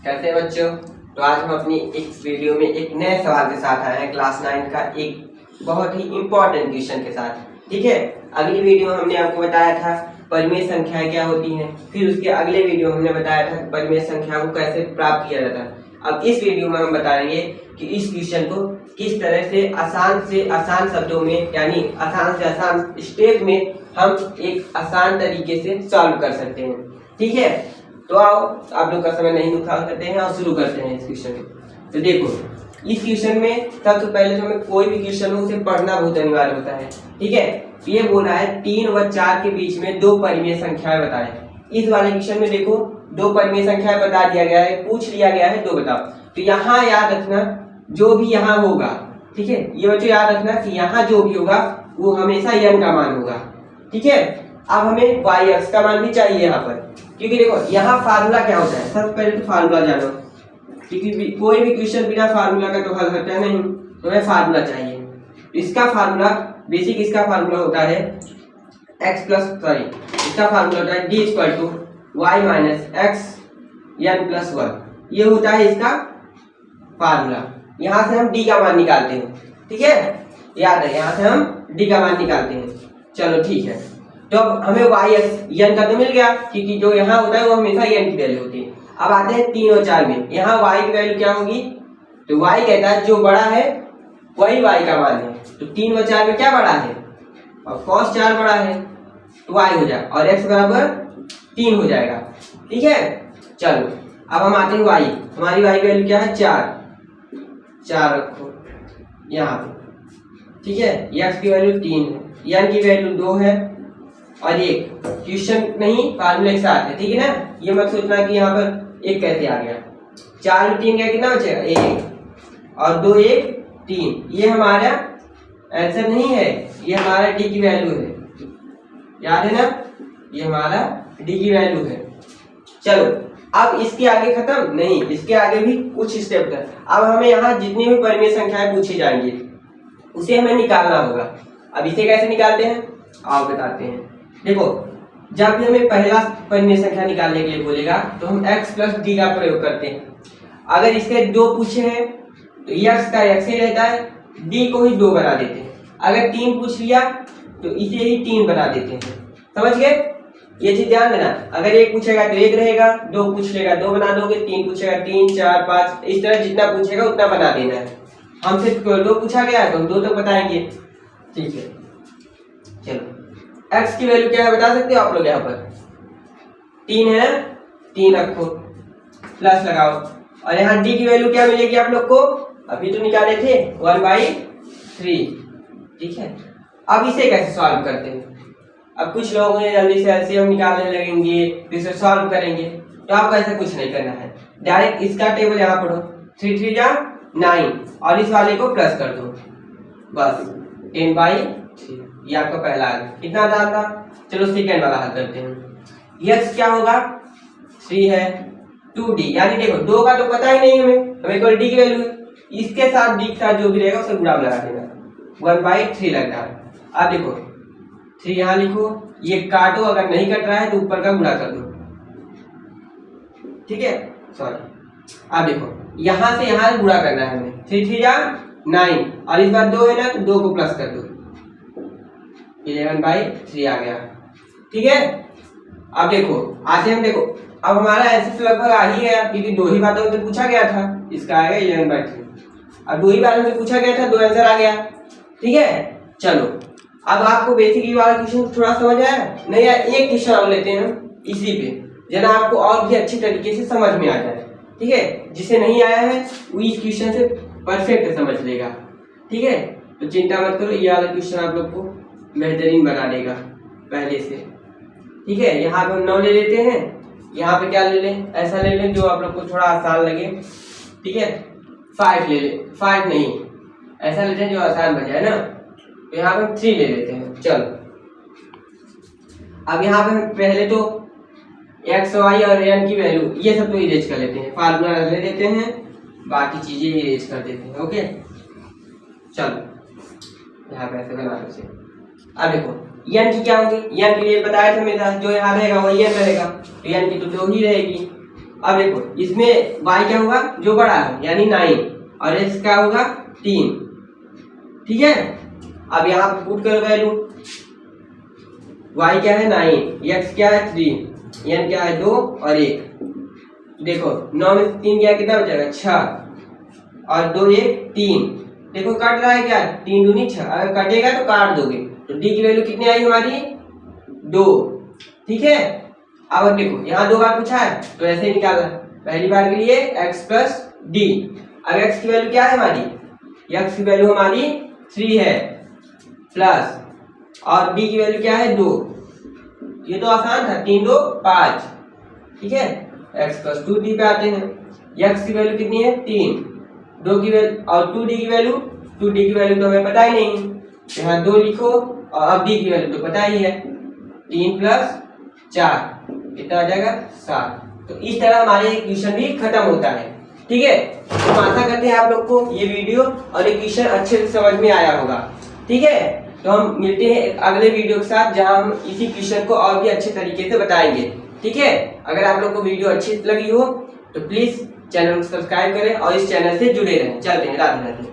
कैसे हैं बच्चों? तो आज हम अपनी इस वीडियो में एक नए सवाल के साथ आए हैं क्लास 9 का एक बहुत ही इम्पोर्टेंट क्वेश्चन के साथ। ठीक है, अगली वीडियो में हमने आपको बताया था परिमेय संख्याएं क्या होती हैं, फिर उसके अगले वीडियो में हमने बताया था परिमेय संख्या को कैसे प्राप्त किया जाता है। अब इस वीडियो में हम बताएंगे कि इस क्वेश्चन को किस तरह से आसान शब्दों में यानी आसान से आसान स्टेप में हम एक आसान तरीके से सॉल्व कर सकते हैं। ठीक है, तो आओ आप लोग का समय नहीं नुकसान करते हैं और शुरू करते हैं इस क्वेश्चन को। तो देखो, इस क्वेश्चन में सबसे पहले तो हमें कोई भी क्वेश्चन हो उसे पढ़ना बहुत अनिवार्य होता है। ठीक है, ये बोल रहा है 3 व 4 के बीच में दो परिमेय संख्याएं बताएं। इस वाले क्वेश्चन में देखो दो परिमेय संख्याएं बता दिया गया है, पूछ लिया गया है, दो बताओ। तो यहाँ याद रखना जो भी यहाँ होगा, ठीक है, ये बच्चों याद रखना कि यहाँ जो भी होगा वो हमेशा n का मान होगा। ठीक है, अब हमें y अक्ष का मान भी चाहिए यहाँ पर, क्योंकि देखो यहाँ फार्मूला क्या होता है, सबसे पहले तो फार्मूला जानो, क्योंकि कोई भी क्वेश्चन बिना फार्मूला का तो हल होता नहीं, तो हमें फार्मूला चाहिए। इसका फार्मूला बेसिक इसका फार्मूला होता है इसका फार्मूला होता है d = y - x n + 1। ये होता है इसका फार्मूला। यहाँ से हम d का मान निकालते हैं। ठीक है, याद है, यहाँ से हम d का मान निकालते हैं। चलो ठीक है, तो अब हमें y n का तो मिल गया, क्योंकि जो यहाँ होता है वो हमेशा n की वैल्यू होती है। अब आते हैं 3 और 4 में, यहाँ y की वैल्यू क्या होगी? तो y कहता है जो बड़ा है वही y का मान है। तो 3 व 4 में क्या बड़ा है? और cos 4 बड़ा है तो y हो जाएगा और x बराबर 3 हो जाएगा। ठीक है, चलो अब हम आते हैं y, हमारी y की वैल्यू क्या है? 4 रखो यहाँ पे। ठीक है, x की वैल्यू 3 है, n की वैल्यू 2 है और 1। क्वेश्चन नहीं फार्मूले के साथ है। ठीक है ना, ये मत सोचना कि यहाँ पर 1 कैसे आ गया। 4 में 3 गया, कितना बचेगा? 1 और 2 1 3। ये हमारा आंसर नहीं है, ये हमारा d की वैल्यू है। याद है ना, ये हमारा d की वैल्यू है। चलो अब इसके आगे खत्म नहीं, इसके आगे भी कुछ स्टेप है। अब हमें यहाँ जितनी भी परिमेय संख्याएं पूछी जाएंगी उसे हमें निकालना होगा। अब इसे कैसे निकालते हैं आओ बताते हैं। देखो, जब भी हमें पहला परिमेय संख्या निकालने के लिए बोलेगा तो हम x + d का प्रयोग करते हैं। अगर इसके 2 पूछे हैं तो x का x ही रहता है, d को ही 2 बना देते हैं। अगर 3 पूछ लिया तो इसे ही 3 बना देते हैं। समझ गए? ये चीज ध्यान देना। अगर 1 पूछेगा तो 1 रहेगा, 2 पूछ लेगा 2 बना दोगे, 3 पूछेगा 3 4 5, इस तरह जितना पूछेगा उतना बना देना है। हमसे 2 पूछा गया है तो हम 2 तक बताएंगे। ठीक है, चलो x की वैल्यू क्या है बता सकते हो आप लोग? यहाँ पर 3 है, 3 रखो, प्लस लगाओ, और यहाँ d की वैल्यू क्या मिलेगी आप लोग को? अभी तो निकाले थे 1/3। ठीक है, अब इसे कैसे सॉल्व करते हैं? अब कुछ लोग जल्दी से एलसीएम निकालने लगेंगे, फिर से सॉल्व करेंगे, तो आपको ऐसा कुछ नहीं करना है। डायरेक्ट इसका टेबल यहाँ पढ़ो, 3 3 जा 9 और इस वाले को प्लस कर दो, बस 10/3। ये आपका पहला हल। कितना आसान था। चलो सेकेंड वाला हल करते हैं। x क्या होगा? 3 है, 2d, यानी देखो 2 का तो पता ही नहीं हमें केवल d की वैल्यू है। इसके साथ d के साथ जो भी रहेगा उसे गुणा लगा देना, 1/3 लग रहा है। अब देखो 3 यहाँ लिखो, ये काटो, अगर नहीं कट रहा है तो ऊपर का गुणा कर दो। ठीक है, सॉरी, अब देखो यहाँ से यहाँ गुणा करना है हमें। 3 3 जा 9 और इस बार 2 है ना, तो 2 को प्लस कर दो, 11/3 आ गया। ठीक है, अब देखो आते हम, देखो अब हमारा आंसर लगभग आ ही गया, क्योंकि 2 ही बातों से पूछा गया था। इसका आएगा 11/3। अब 2 ही बातों से पूछा गया था, 2 आंसर आ गया। ठीक है, चलो अब आपको बेसिक वाला क्वेश्चन थोड़ा समझ आया नहीं? यार एक क्वेश्चन और लेते हैं हम इसी पे, जना आपको और भी अच्छी तरीके से समझ में आ जाए। ठीक है, जिसे नहीं आया है वो इस क्वेश्चन से परफेक्ट समझ लेगा। ठीक है, तो चिंता मत करो, ये वाला क्वेश्चन आप लोग को बेहतरीन बना देगा पहले से। ठीक है, यहाँ पे हम 9 ले लेते हैं, यहाँ पे क्या ले लें? ऐसा ले लें जो आप लोग को थोड़ा आसान लगे। ठीक है, 5 ले लें, 5 नहीं, ऐसा लेते हैं जो आसान बन जाए ना, तो यहाँ पे 3 ले लेते हैं। चलो अब यहाँ पे हम पहले तो x y और n की वैल्यू ये सब तो इरेज कर लेते हैं, फार्मूला ले लेते हैं, बाकी चीजें इरेज कर देते हैं। ओके, चलो यहाँ पे ऐसे बना दो। अब देखो n की क्या होगी? n के लिए बताया था मेरा, जो यहाँ रहेगा वही n रहेगा, तो n की तो 2 ही रहेगी अब देखो इसमें y क्या होगा, जो बड़ा है यानी 9, और x क्या होगा 3, ठीक है। अब यहाँ पे पुट करो वैल्यू, y क्या है 9, x क्या है 3, n क्या है 2 और 1। देखो 9 में 3 गया कितना बचेगा 6, और 2 1 3। देखो कट रहा है क्या, 3 दूनी 6, अगर कटेगा तो काट दोगे, तो d की वैल्यू कितनी आई हमारी 2, ठीक है। अब देखो यहाँ 2 बार पूछा है तो ऐसे ही निकालना, पहली बार के लिए x प्लस डी। अब x की वैल्यू क्या है हमारी, x की वैल्यू हमारी 3 है, प्लस और d की वैल्यू क्या है 2। ये तो आसान था, 3 2 5, ठीक है। x प्लस 2d पे आते हैं, x की वैल्यू कितनी है 3, 2 की वैल्यू और 2d की वैल्यू, 2d की वैल्यू तो हमें पता ही नहीं, यहाँ 2 लिखो, और अब d की वैल्यू तो पता ही है, 3 प्लस 4 कितना आ जाएगा 7। तो इस तरह हमारे इक्वेशन भी खत्म होता है, ठीक है। तो आशा करते हैं आप लोग को ये वीडियो और इक्वेशन अच्छे से समझ में आया होगा, ठीक है। तो हम मिलते हैं एक अगले वीडियो के साथ, जहां हम इसी क्वेश्चन को और भी अच्छे तरीके से बताएंगे, ठीक है। अगर आप लोग को वीडियो अच्छी लगी हो तो प्लीज चैनल को सब्सक्राइब करें और इस चैनल से जुड़े रहें। चलते हैं, राधे राधे।